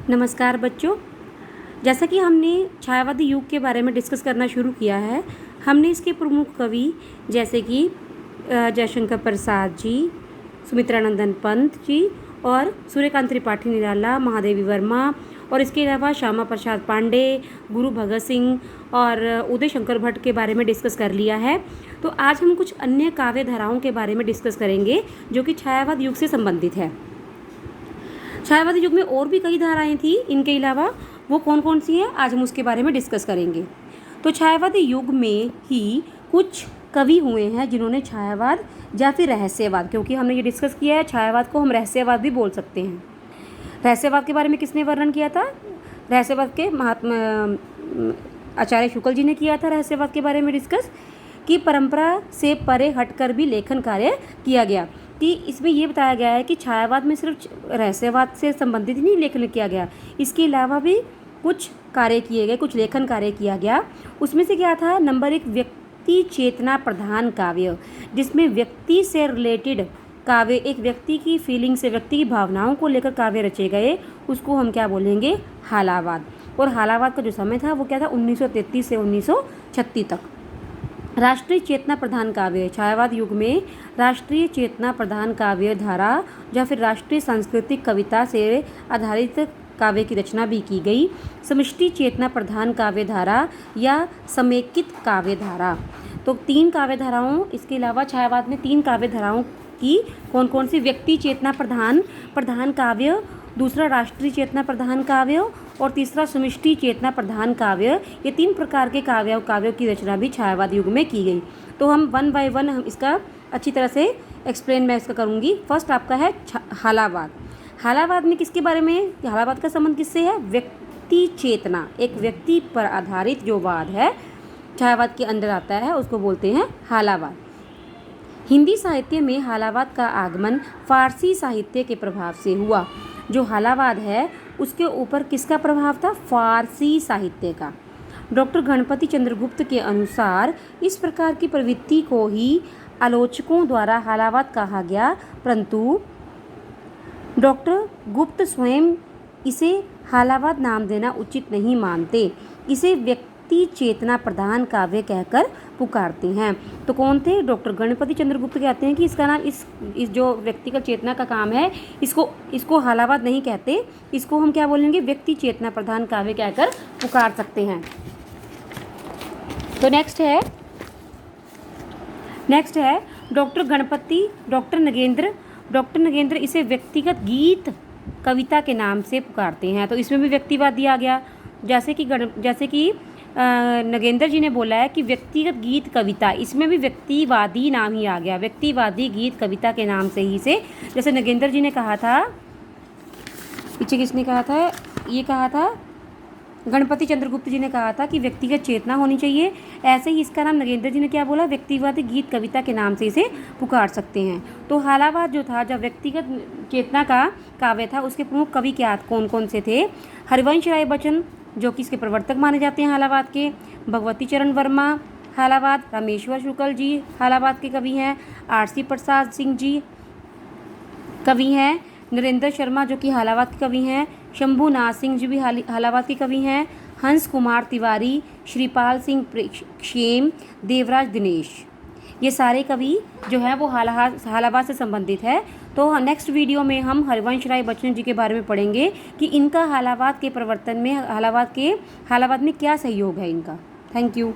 नमस्कार बच्चों। जैसा कि हमने छायावादी युग के बारे में डिस्कस करना शुरू किया है, हमने इसके प्रमुख कवि जैसे कि जयशंकर प्रसाद जी, सुमित्रानंदन पंत जी और सूर्यकांत त्रिपाठी निराला, महादेवी वर्मा और इसके अलावा श्यामा प्रसाद पांडे, गुरु भगत सिंह और उदय शंकर भट्ट के बारे में डिस्कस कर लिया है। तो आज हम कुछ अन्य काव्य धाराओं के बारे में डिस्कस करेंगे जो कि छायावाद युग से संबंधित है। छायावादी युग में और भी कई धाराएं थी, इनके अलावा वो कौन कौन सी हैं आज हम उसके बारे में डिस्कस करेंगे। तो छायावादी युग में ही कुछ कवि हुए हैं जिन्होंने छायावाद या फिर रहस्यवाद, क्योंकि हमने ये डिस्कस किया है छायावाद को हम रहस्यवाद भी बोल सकते हैं। रहस्यवाद के बारे में किसने वर्णन किया था? रहस्यवाद के महात्मा आचार्य शुक्ल जी ने किया था। रहस्यवाद के बारे में डिस्कस कि परंपरा से परे हटकर भी लेखन कार्य किया गया, कि इसमें ये बताया गया है कि छायावाद में सिर्फ रहस्यवाद से संबंधित नहीं लेखन किया गया, इसके अलावा भी कुछ कार्य किए गए, कुछ लेखन कार्य किया गया। उसमें से क्या था? नंबर 1, व्यक्ति चेतना प्रधान काव्य, जिसमें व्यक्ति से रिलेटेड काव्य, एक व्यक्ति की फीलिंग से, व्यक्ति की भावनाओं को लेकर काव्य रचे गए, उसको हम क्या बोलेंगे? हालावाद। और हालावाद का जो समय था वो क्या था? 1933 से 1936 तक। राष्ट्रीय चेतना प्रधान काव्य, छायावाद युग में राष्ट्रीय चेतना प्रधान काव्य धारा या फिर राष्ट्रीय सांस्कृतिक कविता से आधारित काव्य की रचना भी की गई। समष्टि चेतना प्रधान काव्य धारा या समेकित काव्य धारा। तो 3 काव्य धाराओं, इसके अलावा छायावाद में 3 काव्य धाराओं की कौन कौन सी? व्यक्ति चेतना प्रधान काव्य, दूसरा राष्ट्रीय चेतना प्रधान काव्य और तीसरा समष्टि चेतना प्रधान काव्य। ये 3 प्रकार के काव्यों की रचना भी छायावाद युग में की गई। तो हम 1 बाय 1 हम इसका अच्छी तरह से एक्सप्लेन मैं इसका करूँगी। फर्स्ट आपका है हालावाद। हालावाद में किसके बारे में? हालावाद का संबंध किससे है? व्यक्ति चेतना, एक व्यक्ति पर आधारित जो वाद है छायावाद के अंदर आता है, उसको बोलते हैं हालावाद। हिंदी साहित्य में हालावाद का आगमन फारसी साहित्य के प्रभाव से हुआ। जो हालावाद है उसके ऊपर किसका प्रभाव था? फारसी साहित्य का। डॉक्टर गणपति चंद्रगुप्त के अनुसार इस प्रकार की प्रवृत्ति को ही आलोचकों द्वारा हालावाद कहा गया, परंतु डॉक्टर गुप्त स्वयं इसे हालावाद नाम देना उचित नहीं मानते। इसे व्यक्ति चेतना प्रधान काव्य कहकर पुकारते हैं। तो कौन थे? डॉक्टर गणपति चंद्रगुप्त कहते हैं कि इसका नाम इस जो व्यक्तिगत चेतना का काम है, इसको हालावाद नहीं कहते, इसको हम क्या बोलेंगे? व्यक्ति चेतना प्रधान काव्य कहकर पुकार सकते हैं। तो नेक्स्ट है डॉक्टर नगेंद्र इसे व्यक्तिगत गीत कविता के नाम से पुकारते हैं। तो इसमें भी व्यक्तिवाद दिया गया, जैसे कि नगेंद्र जी ने बोला है कि व्यक्तिगत गीत कविता, इसमें भी व्यक्तिवादी नाम ही आ गया, व्यक्तिवादी गीत कविता के नाम से ही से, जैसे नगेंद्र जी ने कहा था, पीछे किसने कहा था? ये कहा था गणपति चंद्रगुप्त जी ने कहा था कि व्यक्तिगत चेतना होनी चाहिए, ऐसे ही इसका नाम नगेंद्र जी ने क्या बोला? व्यक्तिवादी गीत कविता के नाम से इसे पुकार सकते हैं। तो हालावाद जो था, जब व्यक्तिगत चेतना का काव्य था, उसके प्रमुख कवि क्या कौन कौन से थे? हरिवंश राय बच्चन जो कि इसके प्रवर्तक माने जाते हैं हालावाद के, भगवती चरण वर्मा हालावाद, रामेश्वर शुक्ल जी हालावाद के कवि हैं, आरसी प्रसाद सिंह जी कवि हैं, नरेंद्र शर्मा जो कि हालावाद के कवि हैं, शंभुनाथ सिंह जी भी हालावाद के कवि हैं, हंस कुमार तिवारी, श्रीपाल सिंह क्षेम, देवराज दिनेश, ये सारे कवि जो हैं वो हालावाद से संबंधित है। तो नेक्स्ट वीडियो में हम हरिवंश राय बच्चन जी के बारे में पढ़ेंगे कि इनका हालावाद के प्रवर्तन में हालावाद में क्या सहयोग है इनका। Thank you.